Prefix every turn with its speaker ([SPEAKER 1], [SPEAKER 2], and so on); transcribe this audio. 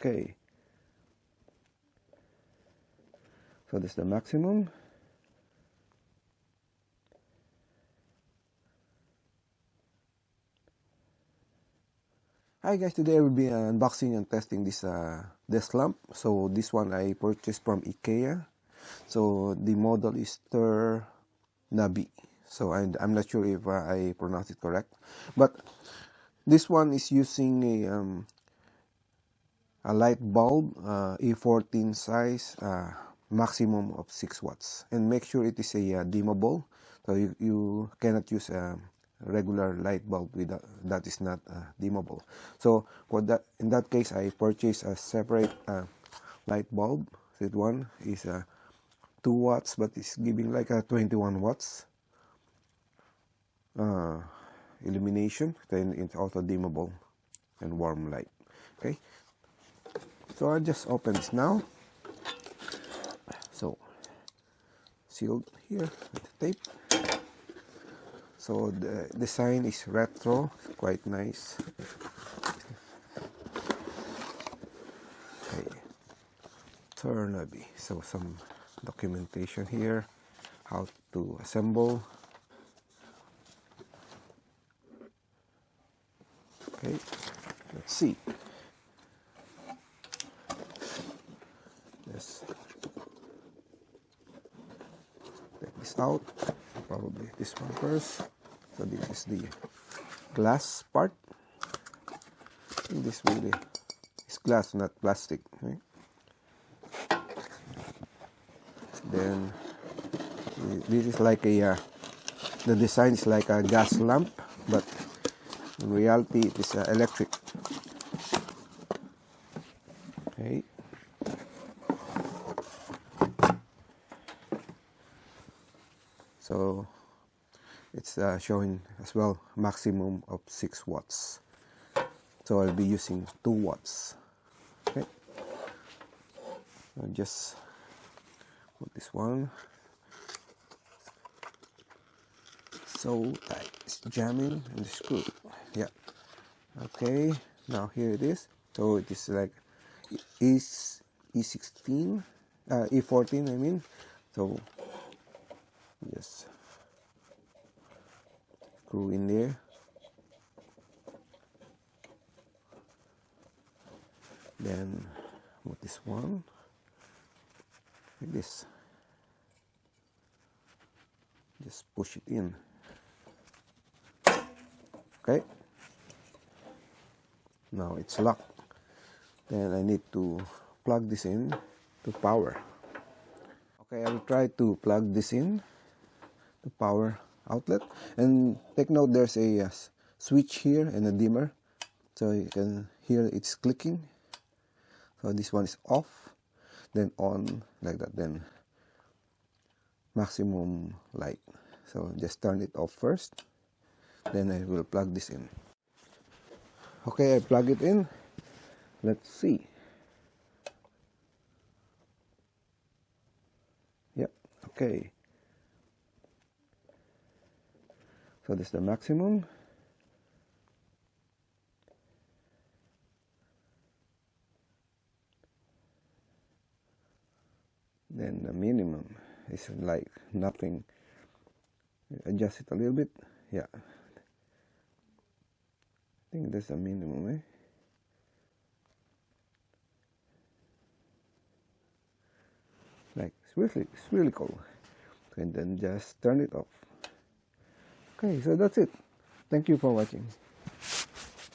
[SPEAKER 1] Okay, so that's the maximum. Hi guys, today I will be unboxing and testing this desk lamp. So this one I purchased from Ikea. So the model is TÄRNABY. So I'm not sure if I pronounced it correct, but this one is using a light bulb, E14 size, maximum of 6 watts, and make sure it is a dimmable. So you cannot use a regular light bulb without that is not dimmable. So for that, in that case, I purchased a separate light bulb. That one is 2 watts, but it's giving like a 21 watts illumination. Then it's also dimmable and warm light. Okay, so I just open this now. So sealed here with the tape. So the design is retro, quite nice. Okay, TÄRNABY. So some documentation here, how to assemble. Okay, let's see. Let's take this out. Probably this one first. So this is the glass part. This really is glass, not plastic. Right? Then this is like a the design is like a gas lamp, but in reality it is electric. Okay. So it's showing as well maximum of 6 watts. So I'll be using 2 watts. Okay. I'll just put this one. So tight. It's jamming and the screw. Yeah. Okay. Now here it is. So it is like E16, E14. I mean. So just screw in there. Then with this one, like this, just push it in. Okay, now it's locked. Then I need to plug this in to power. Okay, I will try to plug this in to power outlet, and take note there's a switch here and a dimmer, so you can hear it's clicking. So this one is off, then on, like that, then maximum light. So just turn it off first, then I will plug this in. Okay, I plug it in. Let's see. Yep, okay. So this is the maximum. Then the minimum is like nothing. Adjust it a little bit. Yeah. I think that's the minimum, eh? Like it's really cool. And then just turn it off. Okay, so that's it. Thank you for watching.